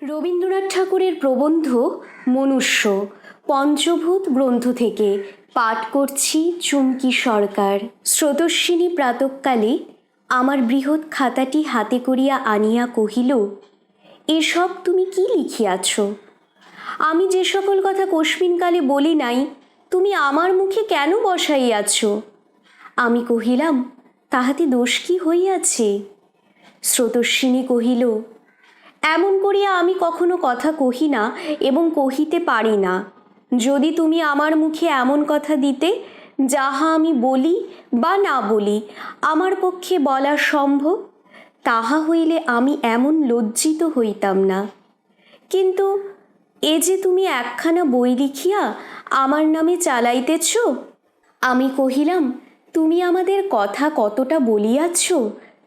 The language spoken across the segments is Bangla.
রবীন্দ্রনাথ ঠাকুরের প্রবন্ধ মনুষ্য পঞ্চভূত গ্রন্থ থেকে পাঠ করছি চুমকি সরকার। স্রোতস্বিনী প্রাতঃকালে আমার বৃহৎ খাতাটি হাতে করিয়া আনিয়া কহিল, এসব তুমি কি লিখিয়াছ? আমি যে সকল কথা কস্মিনকালে বলি নাই, তুমি আমার মুখে কেন বসাইয়াছ? আমি কহিলাম, তাহাতে দোষ কি হইয়াছে? স্রোতস্বিনী কহিল, এমন করিয়া আমি কখনো কথা কহি না এবং কহিতে পারি না। যদি তুমি আমার মুখে এমন কথা দিতে, যাহা আমি বলি বা না বলি আমার পক্ষে বলা সম্ভব, তাহা হইলে আমি এমন লজ্জিত হইতাম না। কিন্তু এ যে তুমি একখানা বই লিখিয়া আমার নামে চালাইতেছ। আমি কহিলাম, তুমি আমাদের কথা কতটা বলিয়াছ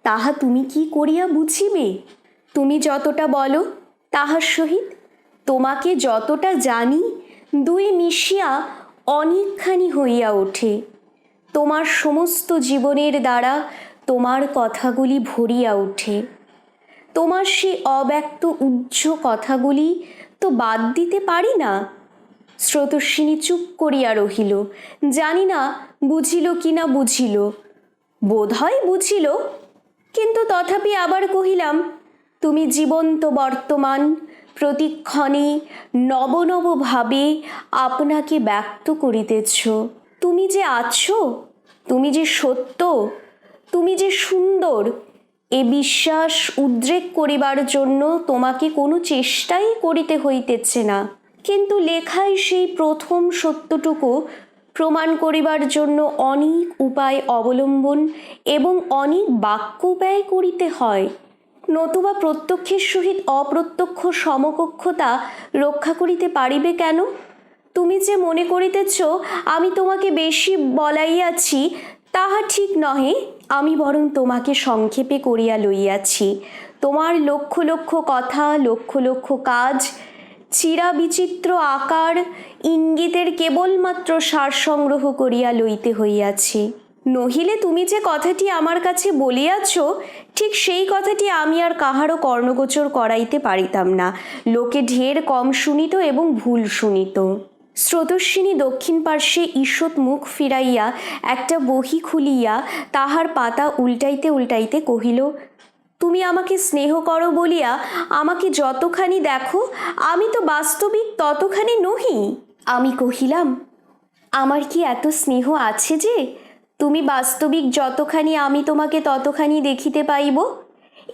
তাহা তুমি কি করিয়া বুঝিবে? তুমি যতটা বলো তাহার সহিত তোমাকে যতটা জানি দুই মিশিয়া অনেকখানি হইয়া ওঠে। তোমার সমস্ত জীবনের দ্বারা তোমার কথাগুলি ভরিয়া ওঠে। তোমার সে অব্যক্ত উজ্জ কথাগুলি তো বাদ দিতে পারি না। স্রোতস্বিনী চুপ করিয়া রহিল। জানি না বুঝিল কি না বুঝিল, বোধ হয় বুঝিল, কিন্তু তথাপি আবার কহিলাম, তুমি জীবন্ত বর্তমান প্রতিক্ষণে নব নব ভাবে আপনাকে ব্যক্ত করিতেছ। তুমি যে আছো, তুমি যে সত্য, তুমি যে সুন্দর, এ বিশ্বাস উদ্রেক করিবার জন্য তোমাকে কোনো চেষ্টাই করিতে হইতেছে না। কিন্তু লেখায় সেই প্রথম সত্যটুকু প্রমাণ করিবার জন্য অনেক উপায় অবলম্বন এবং অনেক বাক্য ব্যয় করিতে হয়। নতুবা প্রত্যক্ষের সহিত অপ্রত্যক্ষ সমকক্ষতা রক্ষা করিতে পারিবে কেন? তুমি যে মনে করিতেছ আমি তোমাকে বেশি বলাইয়াছি, তাহা ঠিক নহে। আমি বরং তোমাকে সংক্ষেপে করিয়া লইয়াছি। তোমার লক্ষ লক্ষ কথা, লক্ষ লক্ষ কাজ, চিরাবিচিত্র আকার ইঙ্গিতের কেবলমাত্র সার সংগ্রহ করিয়া লইতে হইয়াছে। নহিলে তুমি যে কথাটি আমার কাছে বলিয়াছ, ঠিক সেই কথাটি আমি আর কাহারও কর্ণগোচর করাইতে পারিতাম না। লোকে ঢের কম শুনিত এবং ভুল শুনিত। স্রোতস্বিনী দক্ষিণ পার্শ্বে ঈষৎ মুখ ফিরাইয়া একটা বহি খুলিয়া তাহার পাতা উল্টাইতে উল্টাইতে কহিল, তুমি আমাকে স্নেহ করো বলিয়া আমাকে যতখানি দেখো, আমি তো বাস্তবিক ততখানি নহি। আমি কহিলাম, আমার কি এত স্নেহ আছে যে তুমি বাস্তবিক যতখানি আমি তোমাকে ততখানি দেখিতে পাইব?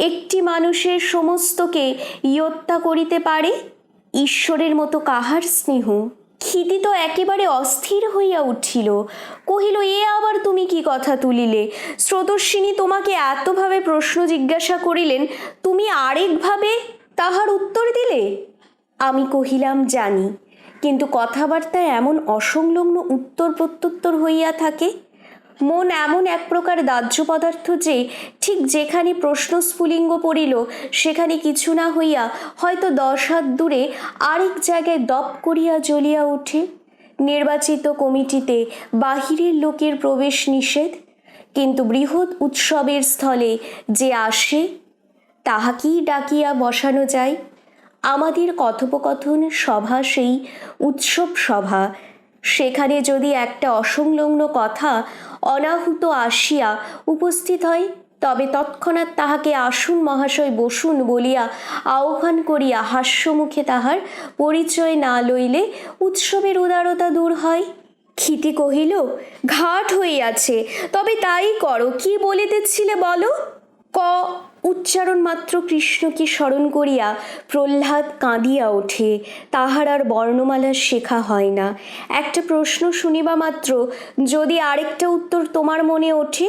একটি মানুষের সমস্তকে ইয়ত্তা করিতে পারে, ঈশ্বরের মতো কাহার স্নেহ? ক্ষিতি তো একেবারে অস্থির হইয়া উঠিল। কহিল, এ আবার তুমি কি কথা তুলিলে? স্রোতস্বিনী তোমাকে এতভাবে প্রশ্ন জিজ্ঞাসা করিলেন, তুমি আরেকভাবে তাহার উত্তর দিলে? আমি কহিলাম, জানি, কিন্তু কথাবার্তায় এমন অসংলগ্ন উত্তর প্রত্যুত্তর হইয়া থাকে। মন এমন এক প্রকার দাহ্য পদার্থ যে ঠিক যেখানে প্রশ্ন স্ফুলিঙ্গ পড়িল সেখানে কিছু না হইয়া হয়তো 10 হাত দূরে আরেক জায়গায় দপ করিয়া জ্বলিয়া ওঠে। নির্বাচিত কমিটিতে বাহিরের লোকের প্রবেশ নিষেধ, কিন্তু বৃহৎ উৎসবের স্থলে যে আসে তাহাকেই ডাকিয়া বসানো যায়। আমাদের কথোপকথন সভা সেই উৎসব সভা। সেখানে যদি একটা অসংলগ্ন কথা অনাহুত আসিয়া উপস্থিত হয়, তবে তৎক্ষণাৎ তাহাকে আসুন মহাশয়, বসুন বলিয়া আহ্বান করিয়া হাস্যমুখে তাহার পরিচয় না লইলে উৎসবের উদারতা দূর হয়। ক্ষিতি কহিল, ঘাট হইয়াছে, তবে তাই করো। কি বলিতেছিলে বলো? ক উচ্চারণ মাত্র কৃষ্ণকে স্মরণ করিয়া প্রহ্লাদ কাঁদিয়া ওঠে। তাহার আর বর্ণমালা শেখা হয় না। একটা প্রশ্ন শুনিবা মাত্র যদি আরেকটা উত্তর তোমার মনে ওঠে,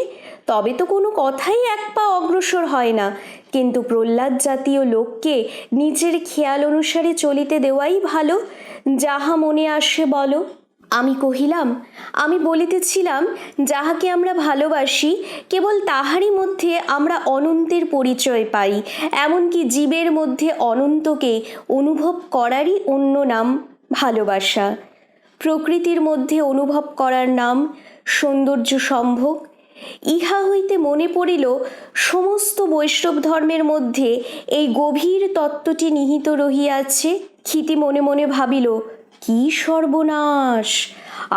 তবে তো কোনো কথাই এক পা অগ্রসর হয় না। কিন্তু প্রহ্লাদ জাতীয় লোককে নিজের খেয়াল অনুসারে চলিতে দেওয়াই ভালো। যাহা মনে আসে বলো। আমি কহিলাম, আমি বলিতেছিলাম, যাহাকে আমরা ভালোবাসি কেবল তাহারই মধ্যে আমরা অনন্তের পরিচয় পাই। এমনকি জীবের মধ্যে অনন্তকে অনুভব করারই অন্য নাম ভালোবাসা। প্রকৃতির মধ্যে অনুভব করার নাম সৌন্দর্য সম্ভোগ ইহা হইতে মনে পড়িল সমস্ত বৈষ্ণব ধর্মের মধ্যে এই গভীর তত্ত্বটি নিহিত রহিয়াছে। ক্ষিতি মনে মনে ভাবিল, কি সর্বনাশ!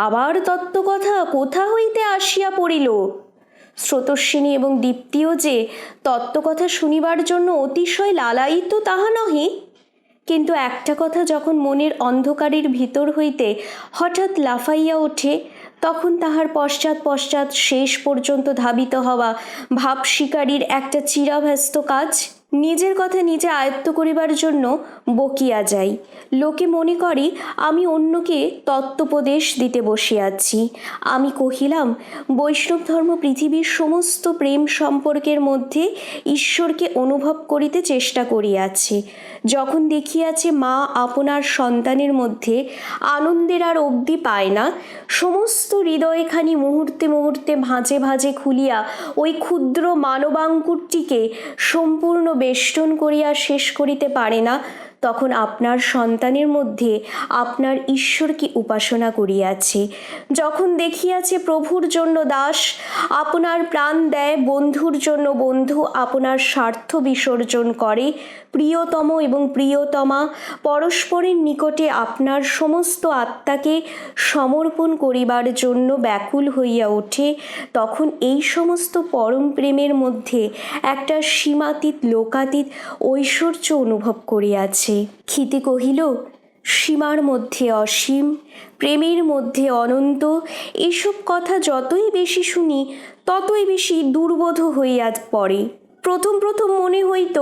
আবার তত্ত্বকথা কোথা হইতে আসিয়া পড়িল। স্রোতস্বিনী এবং দীপ্তিও যে তত্ত্বকথা শুনিবার জন্য অতিশয় লালায়িত তাহা নহে, কিন্তু একটা কথা যখন মনের অন্ধকারের ভিতর হইতে হঠাৎ লাফাইয়া ওঠে, তখন তাহার পশ্চাৎ পশ্চাৎ শেষ পর্যন্ত ধাবিত হওয়া ভাব শিকারীর একটা চিরাভ্যস্ত কাজ। নিজের কথা নিজে আয়ত্ত করিবার জন্য বকিয়া যাই। লোকে মনে করে আমি অন্যকে তত্ত্বোপদেশ দিতে বসিয়াছি। আমি কহিলাম, বৈষ্ণব ধর্ম পৃথিবীর সমস্ত প্রেম সম্পর্কের মধ্যে ঈশ্বরকে অনুভব করিতে চেষ্টা করিয়াছে। যখন দেখিয়াছে মা আপনার সন্তানের মধ্যে আনন্দের আর অবধি পায় না, সমস্ত হৃদয়খানি মুহূর্তে মুহূর্তে ভাঁজে ভাঁজে খুলিয়া ওই ক্ষুদ্র মানবাঙ্কুরটিকে সম্পূর্ণ বেষ্টন করিয়া শেষ করিতে পারে না, তখন আপনার সন্তানের মধ্যে আপনার ঈশ্বরকে উপাসনা করিয়াছে। যখন দেখিয়াছে প্রভুর জন্য দাস আপনার প্রাণ দেয়, বন্ধুর জন্য বন্ধু আপনার স্বার্থ বিসর্জন করে, প্রিয়তম এবং প্রিয়তমা পরস্পরের নিকটে আপনার সমস্ত আত্মাকে সমর্পণ করিবার জন্য ব্যাকুল হইয়া ওঠে, তখন এই সমস্ত পরম প্রেমের মধ্যে একটা সীমাতীত লোকাতীত ঐশ্বর্য অনুভব করিয়াছে। ক্ষিতি কহিল, সীমার মধ্যে অসীম, প্রেমের মধ্যে অনন্ত, এসব কথা যতই বেশি শুনি ততই বেশি দুর্বোধ হইয়া পড়ে। প্রথম প্রথম মনে হইত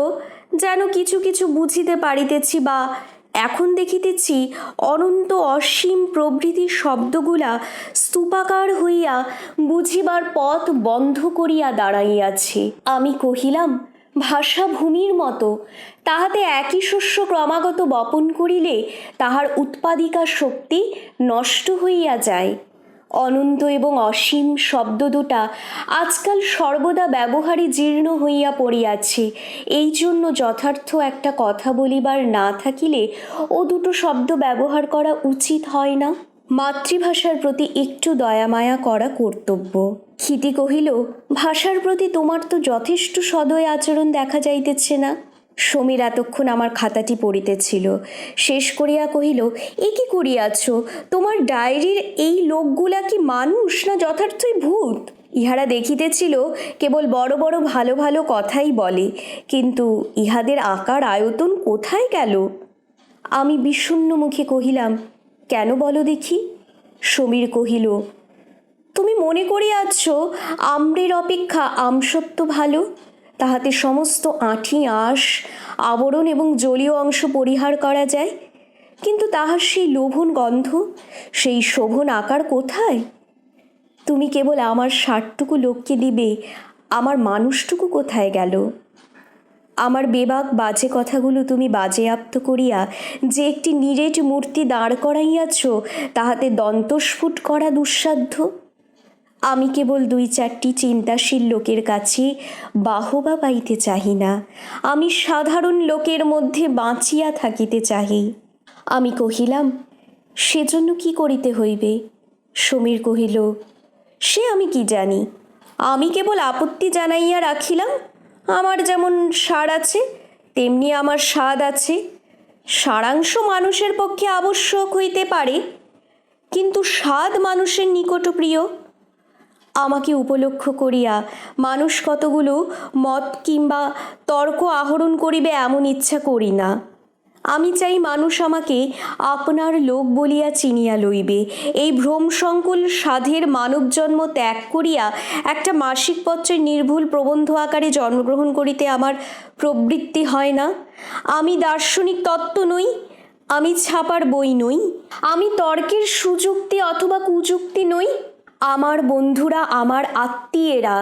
যেন কিছু কিছু বুঝিতে পারিতেছি, বা এখন দেখিতেছি অনন্ত অসীম প্রভৃতি শব্দগুলা স্তূপাকার হইয়া বুঝিবার পথ বন্ধ করিয়া দাঁড়াইয়াছে। আমি কহিলাম, ভাষা ভূমির মতো, তাহাতে একই শস্য ক্রমাগত বপন করিলে তাহার উৎপাদিকা শক্তি নষ্ট হইয়া যায়। অনন্ত এবং অসীম শব্দ দুটা আজকাল সর্বদা ব্যবহারে জীর্ণ হইয়া পড়িয়াছে। এই জন্য যথার্থ একটা কথা বলিবার না থাকিলে ও দুটো শব্দ ব্যবহার করা উচিত হয় না। মাতৃভাষার প্রতি একটু দয়ামায়া করা কর্তব্য। ক্ষিতি কহিল, ভাষার প্রতি তোমার তো যথেষ্ট সদয় আচরণ দেখা যাইতেছে না। সমীর এতক্ষণ আমার খাতাটি পড়িতেছিল, শেষ করিয়া কহিল, এ কি করিয়াছ? তোমার ডায়েরির এই লোকগুলা কি মানুষ না যথার্থই ভূত? ইহারা দেখিতেছিল কেবল বড় বড় ভালো ভালো কথাই বলে, কিন্তু ইহাদের আকার আয়তন কোথায় গেল? আমি বিষণ্ণ মুখে কহিলাম, কেন বলো দেখি? সমীর কহিল, তুমি মনে করিয়াছ আম্রের অপেক্ষা আমসত্ব ভালো, তাহাতে সমস্ত আঁঠি আঁশ আবরণ এবং জলীয় অংশ পরিহার করা যায়, কিন্তু তাহার সেই লোভন গন্ধ, সেই শোভন আকার কোথায়? তুমি কেবল আমার ষাটটুকু লোককে দিবে, আমার মানুষটুকু কোথায় গেল? আমার বেবাক বাজে কথাগুলো তুমি বাজেয়াপ্ত করিয়া যে একটি নিরেট মূর্তি দাঁড় করাইয়াছ, তাহাতে দন্তস্ফুট করা দুঃসাধ্য। আমি কেবল ২-৪টি চিন্তাশীল লোকের কাছে বাহবা পাইতে চাহি না, আমি সাধারণ লোকের মধ্যে বাঁচিয়া থাকিতে চাহি। আমি কহিলাম, সেজন্য কি করিতে হইবে? সমীর কহিল, সে আমি কি জানি, আমি কেবল আপত্তি জানাইয়া রাখিলাম। আমার যেমন সার আছে তেমনি আমার স্বাদ আছে। সারাংশ মানুষের পক্ষে আবশ্যক হইতে পারে, কিন্তু স্বাদ মানুষের নিকট প্রিয়। আমাকে উপলক্ষ করিয়া মানুষ কতগুলো মত কিংবা তর্ক আহরণ করিবে এমন ইচ্ছা করি না। আমি চাই মানুষ আমাকে আপনার লোক বলিয়া চিনিয়া লইবে। এই ভ্রমসংকুল সাধের মানবজন্ম ত্যাগ করিয়া একটা মাসিক পত্রের নির্ভুল প্রবন্ধ আকারে জন্মগ্রহণ করিতে আমার প্রবৃত্তি হয় না। আমি দার্শনিক তত্ত্ব নই, আমি ছাপার বই নই, আমি তর্কের সুযুক্তি অথবা কুযুক্তি নই। আমার বন্ধুরা, আমার আত্মীয়েরা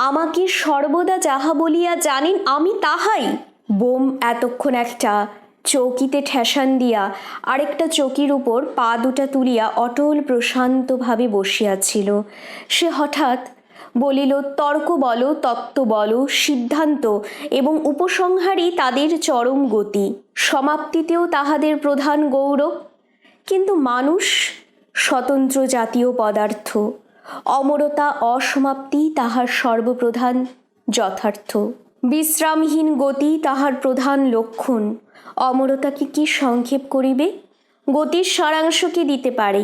আমাকে সর্বদা যাহা বলিয়া জানেন আমি তাহাই। বোম এতক্ষণ একটা চৌকিতে ঠেসান দিয়া আরেকটা চৌকির উপর পা দুটা তুলিয়া অটল প্রশান্তভাবে বসিয়াছিল। সে হঠাৎ বলিল, তর্ক বলো, তত্ত্ব বলো, সিদ্ধান্ত এবং উপসংহারই তাদের চরম গতি, সমাপ্তিতেও তাহাদের প্রধান গৌরব। কিন্তু মানুষ স্বতন্ত্র জাতীয় পদার্থ, অমরতা অসমাপ্তি তাহার সর্বপ্রধান যথার্থ। বিশ্রামহীন গতি তাহার প্রধান লক্ষণ। অমরতাকে কি সংক্ষেপ করিবে? গতির সারাংশ কি দিতে পারে?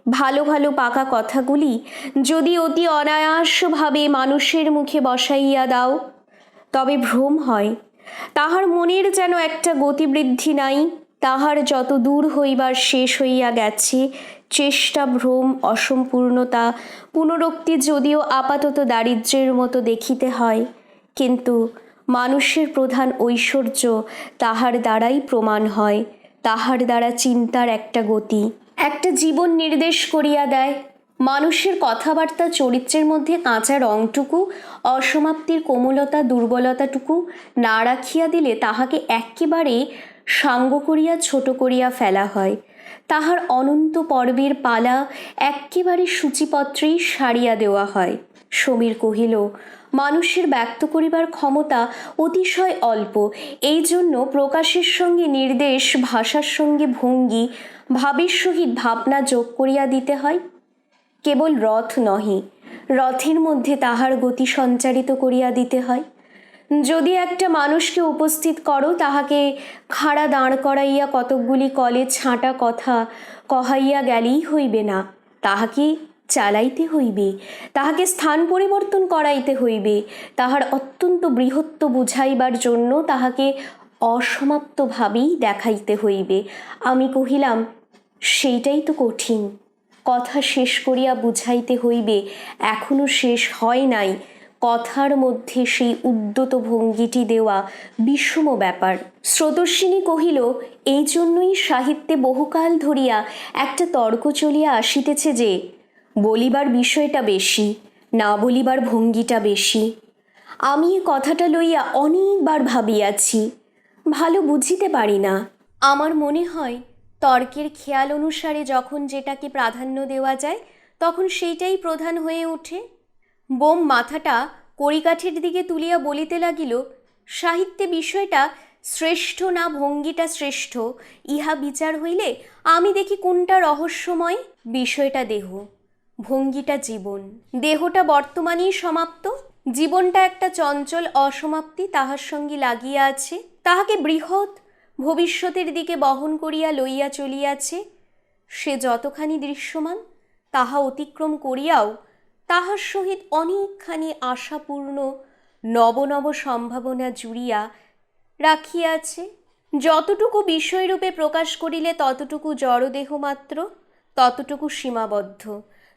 ভালো ভালো পাকা কথাগুলি যদি অতি অনায়াসভাবে মানুষের মুখে বসাইয়া দাও, তবে ভ্রম হয় তাহার মনের যেন একটা গতিবৃদ্ধি নাই, তাহার যত দূর হইবার শেষ হইয়া গেছে। চেষ্টা, ভ্রম, অসম্পূর্ণতা, পুনরুক্তি যদিও আপাতত দারিদ্র্যের মতো দেখিতে হয়, কিন্তু মানুষের প্রধান ঐশ্বর্য তাহার দ্বারাই প্রমাণ হয়। তাহার দ্বারা চিন্তার একটা গতি, একটা জীবন নির্দেশ করিয়া দেয়। মানুষের কথাবার্তা চরিত্রের মধ্যে কাঁচা রংটুকু, অসমাপ্তির কোমলতা দুর্বলতাটুকু না রাখিয়া দিলে তাহাকে একেবারে সাঙ্গ করিয়া ছোট করিয়া ফেলা হয়। তাহার অনন্ত পর্বের পালা একেবারে সূচিপত্রেই সারিয়া দেওয়া হয়। সমীর কহিল, মানুষের ব্যক্ত করিবার ক্ষমতা অতিশয় অল্প, এই জন্য প্রকাশের সঙ্গে নির্দেশ, ভাষার সঙ্গে ভঙ্গি, ভাবের সহিত ভাবনা যোগ করিয়া দিতে হয়। কেবল রথ নহে, রথের মধ্যে তাহার গতি সঞ্চারিত করিয়া দিতে হয়। যদি একটা মানুষকে উপস্থিত করো, তাহাকে খাড়া দাঁড় করাইয়া কতকগুলি কলে ছাঁটা কথা কহাইয়া গেলেই হইবে না, তাহাকে চালাইতে হইবে, তাহাকে স্থান পরিবর্তন করাইতে হইবে। তাহার অত্যন্ত বৃহত্ব বুঝাইবার জন্য তাহাকে অসমাপ্তভাবেই দেখাইতে হইবে। আমি কহিলাম, সেইটাই তো কঠিন। কথা শেষ করিয়া বুঝাইতে হইবে, এখনো শেষ হয় নাই। কথার মধ্যে সেই উদ্যত ভঙ্গিটি দেওয়া বিষম ব্যাপার। স্রোতস্বিনী কহিল, এই জন্যই সাহিত্যে বহুকাল ধরিয়া একটা তর্ক চলিয়া আসিতেছে যে বলিবার বিষয়টা বেশি, না বলিবার ভঙ্গিটা বেশি। আমি এ কথাটা লইয়া অনেকবার ভাবিয়াছি, ভালো বুঝিতে পারি না। আমার মনে হয় তর্কের খেয়াল অনুসারে যখন যেটাকে প্রাধান্য দেওয়া যায় তখন সেইটাই প্রধান হয়ে ওঠে। বোম মাথাটা কড়িকাঠির দিকে তুলিয়া বলিতে লাগিল, সাহিত্যে বিষয়টা শ্রেষ্ঠ না ভঙ্গিটা শ্রেষ্ঠ, ইহা বিচার হইলে আমি দেখি কোনটা রহস্যময়। বিষয়টা দেহ, ভঙ্গিটা জীবন। দেহটা বর্তমানেই সমাপ্ত, জীবনটা একটা চঞ্চল অসমাপ্তি তাহার সঙ্গে লাগিয়া আছে, তাহাকে বৃহৎ ভবিষ্যতের দিকে বহন করিয়া লইয়া চলিয়াছে। সে যতখানি দৃশ্যমান তাহা অতিক্রম করিয়াও তাহার সহিত অনেকখানি আশাপূর্ণ নব নব সম্ভাবনা জুড়িয়া রাখিয়াছে। যতটুকু বিষয়রূপে প্রকাশ করিলে ততটুকু জড়দেহ মাত্র, ততটুকু সীমাবদ্ধ।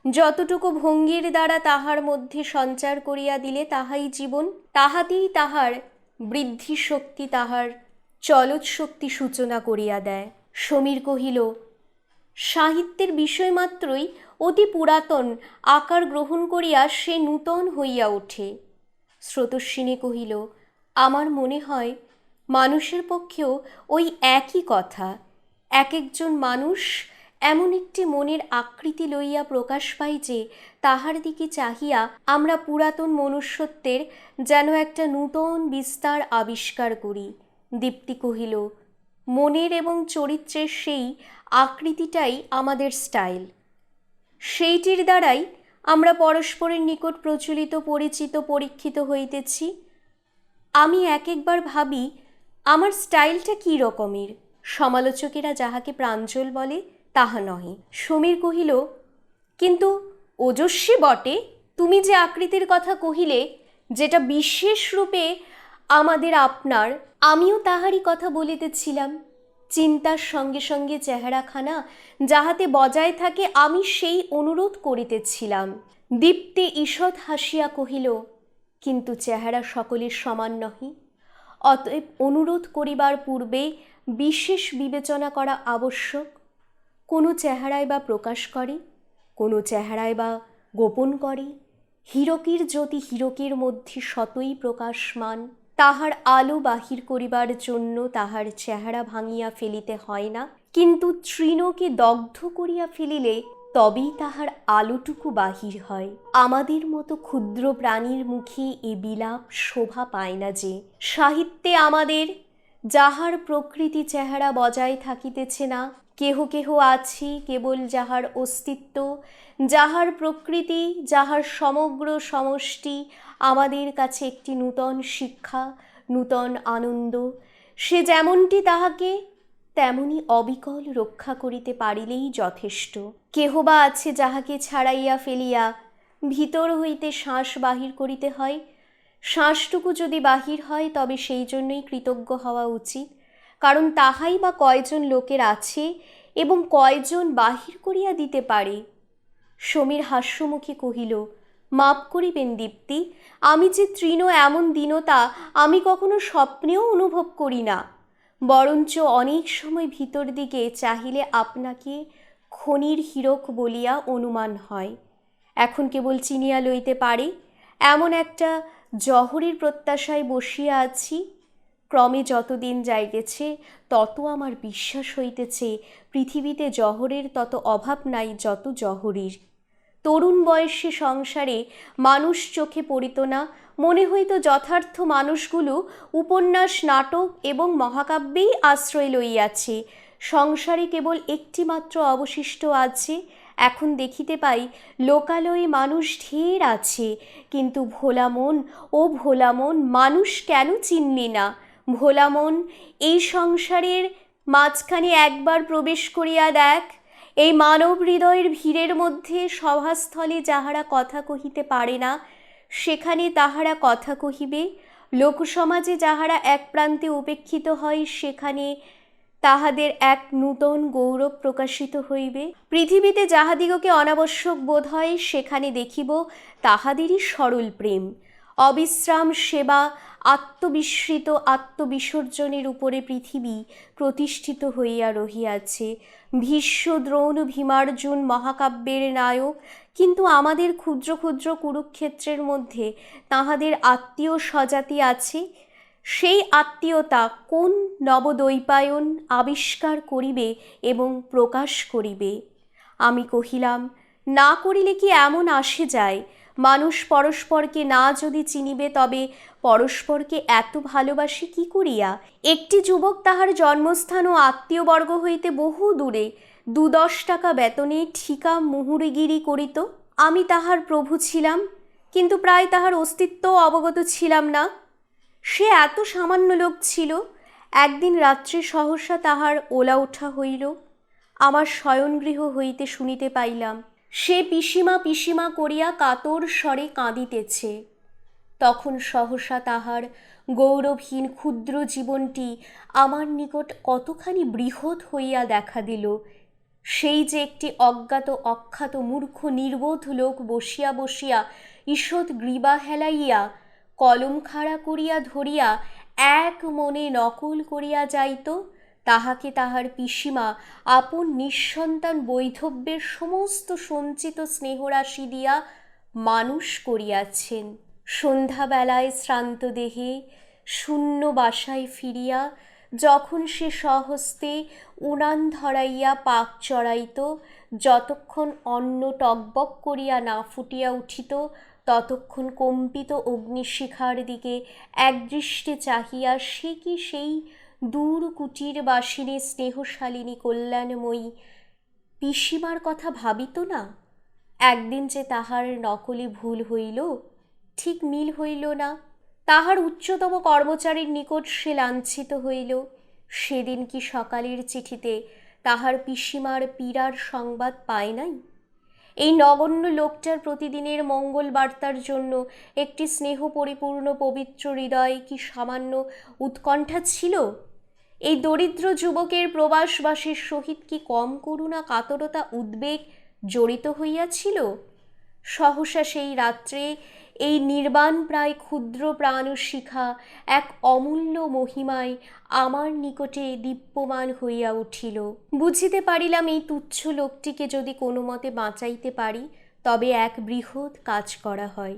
যতটুকু ভঙ্গির দ্বারা তাহার মধ্যে সঞ্চার করিয়া দিলে তাহাই জীবন, তাহাতেই তাহার বৃদ্ধি শক্তি, তাহার চলৎ শক্তি সূচনা করিয়া দেয়। সমীর কহিল, সাহিত্যের বিষয় মাত্রই অতি পুরাতন আকার গ্রহণ করিয়া সে নূতন হইয়া ওঠে। স্রোতস্বিনী কহিল, আমার মনে হয় মানুষের পক্ষেও ওই একই কথা। এক একজন মানুষ এমন একটি মনের আকৃতি লইয়া প্রকাশ পাই যে তাহার দিকে চাহিয়া আমরা পুরাতন মনুষ্যত্বের যেন একটা নূতন বিস্তার আবিষ্কার করি। দীপ্তি কহিল, মনের এবং চরিত্রের সেই আকৃতিটাই আমাদের স্টাইল, সেইটির দ্বারাই আমরা পরস্পরের নিকট প্রচলিত, পরিচিত, পরীক্ষিত হইতেছি। আমি এক একবার ভাবি আমার স্টাইলটা কী রকমের, সমালোচকেরা যাহাকে প্রাঞ্জল বলে তাহা নহে। সমীর কহিল, কিন্তু ওজস্বী বটে। তুমি যে আকৃতির কথা কহিলে, যেটা বিশেষ রূপে আমাদের আপনার, আমিও তাহারই কথা বলিতেছিলাম। চিন্তার সঙ্গে সঙ্গে চেহারাখানা যাহাতে বজায় থাকে আমি সেই অনুরোধ করিতেছিলাম। দীপ্তি ঈষৎ হাসিয়া কহিল, কিন্তু চেহারা সকলের সমান নহে, অতএব অনুরোধ করিবার পূর্বে বিশেষ বিবেচনা করা আবশ্যক। কোনো চেহারায় বা প্রকাশ করে, কোনো চেহারায় বা গোপন করে। হীরকের জ্যোতি হীরকের মধ্যে সতই প্রকাশমান, তাহার আলো বাহির করিবার জন্য তাহার চেহারা ভাঙিয়া ফেলিতে হয় না, কিন্তু তৃণকে দগ্ধ করিয়া ফেলিলে তবেই তাহার আলোটুকু বাহির হয়। আমাদের মতো ক্ষুদ্র প্রাণীর মুখে এ বিলাপ শোভা পায় না যে সাহিত্যে আমাদের যাহার প্রকৃতি চেহারা বজায় থাকিতেছে না, কেহ কেহ আছি কেবল যাহার অস্তিত্ব, যাহার প্রকৃতি, যাহার সমগ্র সমষ্টি আমাদের কাছে একটি নূতন শিক্ষা, নূতন আনন্দ। সে যেমনটি তাহাকে তেমনি অবিকল রক্ষা করিতে পারিলেই যথেষ্ট। কেহ বা আছে যাহাকে ছাড়াইয়া ফেলিয়া ভিতর হইতে শ্বাস বাহির করিতে হয়। শ্বাসটুকু যদি বাহির হয় তবে সেই জন্যই কৃতজ্ঞ হওয়া উচিত, কারণ তাহাই বা কয়জন লোকের আছে এবং কয়জন বাহির করিয়া দিতে পারে। সমীর হাস্যমুখে কহিল, মাপ করিবেন দীপ্তি, আমি যে তৃণ এমন দীনতা আমি কখনো স্বপ্নেও অনুভব করি না, বরঞ্চ অনেক সময় ভিতর দিকে চাহিলে আপনাকে খনির হীরক বলিয়া অনুমান হয়। এখন কেবল চিনিয়া লইতে পারে এমন একটা জহরের প্রত্যাশায় বসিয়া আছি। ক্রমে যত দিন যাইতেছে তত আমার বিশ্বাস হইতেছে পৃথিবীতে জহরের তত অভাব নাই যত জহরীর। তরুণ বয়সে সংসারে মানুষ চোখে পড়িত না, মনে হইত যথার্থ মানুষগুলো উপন্যাস, নাটক এবং মহাকাব্যেই আশ্রয় লইয়াছে। সংসারে কেবল একটি মাত্র অবশিষ্ট আছে। এখন দেখিতে পাই লোকালয়ে মানুষ ঢের আছে, কিন্তু ভোলা মন, ও ভোলা মন, মানুষ কেন চিনলি না? ভোলা মন, এই সংসারের মাঝখানে একবার প্রবেশ করিয়া দেখ। এই মানব হৃদয়ের ভিড়ের মধ্যে সভাস্থলে যাহারা কথা কহিতে পারে না, সেখানে তাহারা কথা কহিবে। লোকসমাজে যাহারা এক প্রান্তে উপেক্ষিত হয়, সেখানে তাহাদের এক নূতন গৌরব প্রকাশিত হইবে। পৃথিবীতে যাহাদিগকে অনাবশ্যক বোধ হয়, সেখানে দেখিব তাহাদেরই সরল প্রেম, অবিশ্রাম সেবা, আত্মবিস্মৃত আত্মবিসর্জনের উপরে পৃথিবী প্রতিষ্ঠিত হইয়া রহিয়াছে। ভীষ্ম, দ্রোণ, ভীমার্জুন মহাকাব্যের নায়ক, কিন্তু আমাদের ক্ষুদ্র ক্ষুদ্র কুরুক্ষেত্রের মধ্যে তাহাদের আত্মীয় স্বজাতি আছে। সেই আত্মীয়তা কোন নবদ্বৈপায়ন আবিষ্কার করিবে এবং প্রকাশ করিবে? আমি কহিলাম, না করিলে কি এমন আসে যায়, মানুষ পরস্পরকে না যদি চিনিবে তবে পরস্পরকে এত ভালোবাসে কি করিয়া? একটি যুবক তাহার জন্মস্থান ও আত্মীয়বর্গ হইতে বহু দূরে 2-10 টাকা বেতনে ঠিকা মুহুরিগিরি করিত। আমি তাহার প্রভু ছিলাম, কিন্তু প্রায় তাহার অস্তিত্বও অবগত ছিলাম না। সে এত সামান্য লোক ছিল। একদিন রাত্রে সহসা তাহার ওলা ওঠা হইল। আমার শয়নগৃহ হইতে শুনিতে পাইলাম সে পিসিমা পিসিমা করিয়া কাতর স্বরে কাঁদিতেছে। তখন সহসা তাহার গৌরবহীন ক্ষুদ্র জীবনটি আমার নিকট কতখানি বৃহৎ হইয়া দেখা দিল। সেই যে একটি অজ্ঞাত অখ্যাত মূর্খ নির্বোধ লোক বসিয়া বসিয়া ঈষৎ গ্রীবা হেলাইয়া কলম খাড়া করিয়া ধরিয়া এক মনে নকল করিয়া যাইত, তাহাকে তাহার পিসিমা আপন নিঃসন্তান বৈধব্যের সমস্ত সঞ্চিত স্নেহরাশি দিয়া মানুষ করিয়াছেন। সন্ধ্যাবেলায় শ্রান্ত দেহে শূন্য বাসায় ফিরিয়া যখন সে স্বহস্তে উনান ধরাইয়া পাক চড়াইত, যতক্ষণ অন্ন টকবক করিয়া না ফুটিয়া উঠিত, ততক্ষণ কম্পিত অগ্নিশিখার দিকে একদৃষ্টে চাহিয়া সে কি সেই দূর কুটির বাসিনী স্নেহশালিনী কল্যাণময়ী পিসিমার কথা ভাবিত না? একদিন যে তাহার নকলে ভুল হইল, ঠিক মিল হইল না, তাহার উচ্চতম কর্মচারীর নিকট সে লাঞ্ছিত হইল, সেদিন কি সকালের চিঠিতে তাহার পিসিমার পীড়ার সংবাদ পায় নাই? এই নগণ্য লোকটার প্রতিদিনের মঙ্গল বার্তার জন্য একটি স্নেহ পরিপূর্ণ পবিত্র হৃদয় কি সামান্য উৎকণ্ঠা ছিল? এই দরিদ্র যুবকের প্রবাসবাসীর সহিত কি কম করুণা, কাতরতা, উদ্বেগ জড়িত হইয়াছিল? সহসা সেই রাত্রে এই নির্বাণ প্রায় ক্ষুদ্র প্রাণশিখা এক অমূল্য মহিমায় আমার নিকটে দীপ্যমান হইয়া উঠিল। বুঝিতে পারিলাম এই তুচ্ছ লোকটিকে যদি কোনো মতে বাঁচাইতে পারি তবে এক বৃহৎ কাজ করা হয়।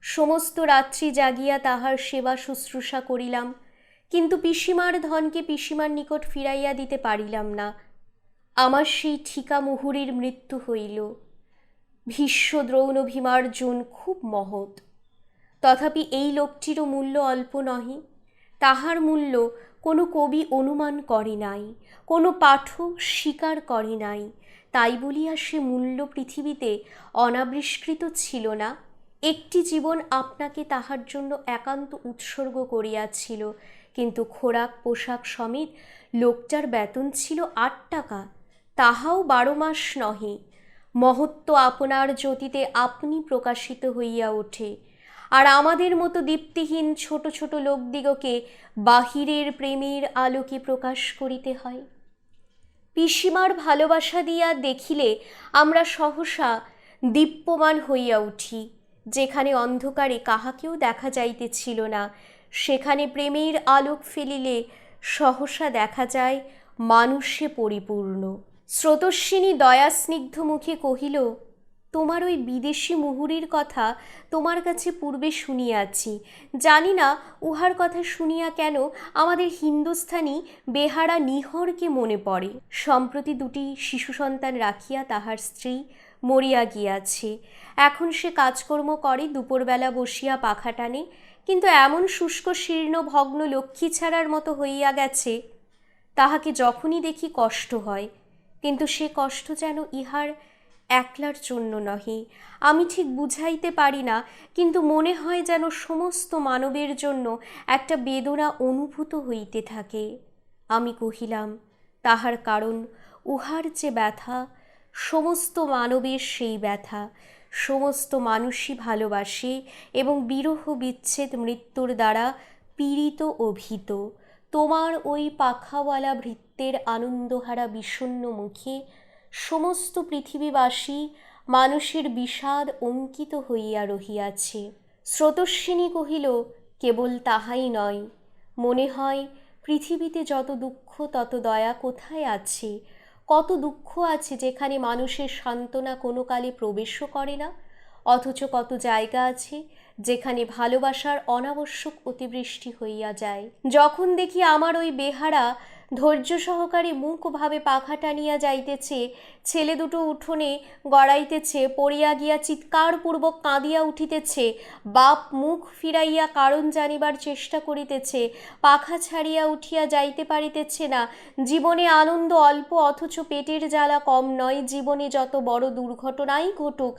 সমস্ত রাত্রি জাগিয়া তাহার সেবা শুশ্রূষা করিলাম, কিন্তু পিসিমার ধনকে পিসিমার নিকট ফিরাইয়া দিতে পারিলাম না। আমার সেই ঠিকা মুহুরীর মৃত্যু হইল। ভীষ্ম, দ্রোণ, ভীমার্জুন খুব মহৎ, তথাপি এই লোকটিরও মূল্য অল্প নহে। তাহার মূল্য কোনো কবি অনুমান করে নাই, কোনো পাঠক স্বীকার করে নাই, তাই বলিয়া সে মূল্য পৃথিবীতে অনাবিষ্কৃত ছিল না। একটি জীবন আপনাকে তাহার জন্য একান্ত উৎসর্গ করিয়াছিল, কিন্তু খোরাক পোশাক সমেত লোকটার বেতন ছিল ৮ টাকা, তাহাও 12 মাস নহে। মহত্ব আপনার জ্যোতিতে আপনি প্রকাশিত হইয়া ওঠে, আর আমাদের মতো দীপ্তিহীন ছোট ছোট লোকদিগকে বাহিরের প্রেমের আলোকে প্রকাশ করিতে হয়। পিসিমার ভালোবাসা দিয়া দেখিলে আমরা সহসা দীপ্যমান হইয়া উঠি। যেখানে অন্ধকারে কাহাকেও দেখা যাইতেছিল না, সেখানে প্রেমের আলোক ফেলিলে সহসা দেখা যায় মানুষে পরিপূর্ণ। স্রোতস্বিনী দয়াস্নিগ্ধ মুখে কহিল, তোমার ওই বিদেশি মুহুরীর কথা তোমার কাছে পূর্বে শুনিয়াছি, জানি না উহার কথা শুনিয়া কেন আমাদের হিন্দুস্থানি বেহারা নিহরকে মনে পড়ে। সম্প্রতি 2টি শিশু সন্তান রাখিয়া তাহার স্ত্রী মরিয়া গিয়াছে। এখন সে কাজকর্ম করে, দুপুরবেলা বসিয়া পাখা টানে, কিন্তু এমন শুষ্ক শীর্ণ ভগ্ন লক্ষ্মী ছাড়ার মতো হইয়া গেছে, তাহাকে যখনই দেখি কষ্ট হয়। কিন্তু সে কষ্ট যেন ইহার একলার জন্য নহে, আমি ঠিক বুঝাইতে পারি না, কিন্তু মনে হয় যেন সমস্ত মানবের জন্য একটা বেদনা অনুভূত হইতে থাকে। আমি কহিলাম, তাহার কারণ উহার যে ব্যথা, সমস্ত মানবের সেই ব্যথা। সমস্ত মানুষই ভালোবাসে এবং বিরহ বিচ্ছেদ মৃত্যুর দ্বারা পীড়িত ও ভীত। তোমার ওই পাখাওয়ালা ভৃত্যের আনন্দহারা বিষণ্ণ মুখে সমস্ত পৃথিবীবাসী মানুষের বিষাদ অঙ্কিত হইয়া রহিয়াছে। স্রোতস্বিনী কহিল, কেবল তাহাই নয়, মনে হয় পৃথিবীতে যত দুঃখ তত দয়া কোথায় আছে। কত দুঃখ আছে যেখানে মানুষের সান্ত্বনা কোনো কালে প্রবেশও করে না, অথচ কত জায়গা আছে যেখানে ভালোবাসার অনাবশ্যক অতিবৃষ্টি হইয়া যায়। যখন দেখি আমার ওই বেহারা ধৈর্য সহকারে মুখভাবে পাখা টানিয়া যাইতেছে, ছেলে দুটো উঠোনে গড়াইতেছে, পড়িয়া গিয়া চিৎকারপূর্বক কাঁদিয়া উঠিতেছে, বাপ মুখ ফিরাইয়া কারণ জানিবার চেষ্টা করিতেছে, পাখা ছাড়িয়া উঠিয়া যাইতে পারিতেছে না, জীবনে আনন্দ অল্প অথচ পেটের জ্বালা কম নয়, জীবনে যত বড় দুর্ঘটনাই ঘটুক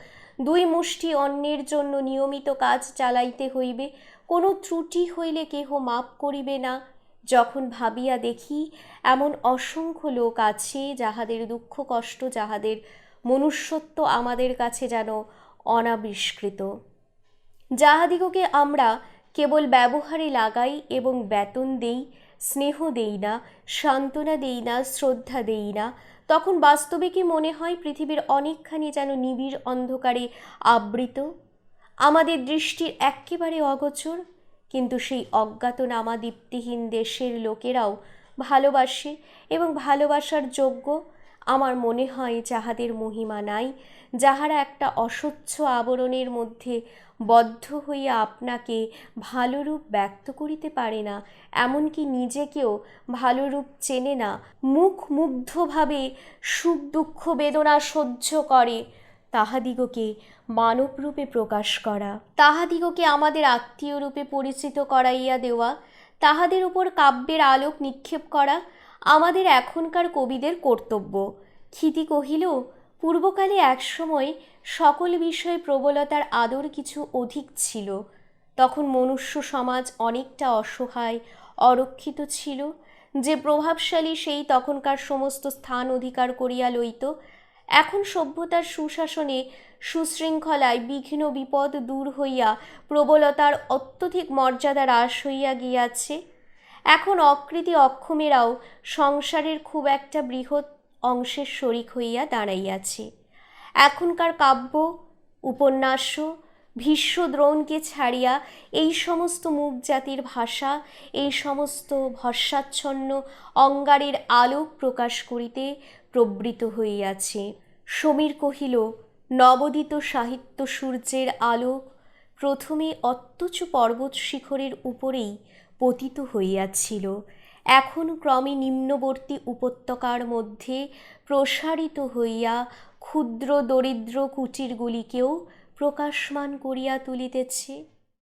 2 মুষ্টি অন্যের জন্য নিয়মিত কাজ চালাইতে হইবে, কোনো ত্রুটি হইলে কেহ মাপ করিবে না। যখন ভাবিয়া দেখি এমন অসংখ্য লোক আছে যাহাদের দুঃখ কষ্ট, যাহাদের মনুষ্যত্ব আমাদের কাছে যেন অনাবিষ্কৃত, যাহাদিগকে আমরা কেবল ব্যবহারে লাগাই এবং বেতন দেই, স্নেহ দেই না, সান্ত্বনা দেই না, শ্রদ্ধা দেই না, তখন বাস্তবে কি মনে হয় পৃথিবীর অনেকখানি যেন নিবিড় অন্ধকারে আবৃত, আমাদের দৃষ্টির একেবারে অগোচর। কিন্তু সেই অজ্ঞাতনামা দীপ্তিহীন দেশের লোকেরাও ভালোবাসে এবং ভালোবাসার যোগ্য। আমার মনে হয় যাহাদের মহিমা নাই, যাহারা একটা অস্বচ্ছ আবরণের মধ্যে বদ্ধ হইয়া আপনাকে ভালোরূপ ব্যক্ত করিতে পারে না, এমনকি নিজেকেও ভালোরূপ চেনে না, মুখ মুগ্ধভাবে সুখ দুঃখ বেদনা সহ্য করে, তাহাদিগকে মানবরূপে প্রকাশ করা, তাহাদিগকে আমাদের আত্মীয় রূপে পরিচিত করাইয়া দেওয়া, তাহাদের উপর কাব্যের আলোক নিক্ষেপ করা আমাদের এখনকার কবিদের কর্তব্য। ক্ষিতি কহিল, পূর্বকালে একসময় সকল বিষয়ে প্রবলতার আদর কিছু অধিক ছিল, তখন মনুষ্য সমাজ অনেকটা অসহায় অরক্ষিত ছিল। যে প্রভাবশালী সেই তখনকার সমস্ত স্থান অধিকার করিয়া লইত। এখন সভ্যতার সুশাসনে সুশৃঙ্খলায় বিঘ্ন বিপদ দূর হইয়া প্রবলতার অত্যধিক মর্যাদা হ্রাস হইয়া গিয়াছে। এখন অকৃতি অক্ষমেরাও সংসারের খুব একটা বৃহৎ অংশের শরিক হইয়া দাঁড়াইয়াছে। এখনকার কাব্য উপন্যাস ভীষ্ম দ্রোণকে ছাড়িয়া এই সমস্ত মুখ জাতির ভাষা, এই সমস্ত ভস্মাচ্ছন্ন অঙ্গারের আলোক প্রকাশ করিতে প্রবৃত হইয়াছে। সমীর কহিল, নবোদিত সাহিত্য সূর্যের আলোক প্রথমে অত্যুচ্চ পর্বত শিখরের উপরেই পতিত হইয়াছিল, এখন ক্রমে নিম্নবর্তী উপত্যকার মধ্যে প্রসারিত হইয়া ক্ষুদ্র দরিদ্র কুটিরগুলিকেও প্রকাশমান করিয়া তুলিতেছে।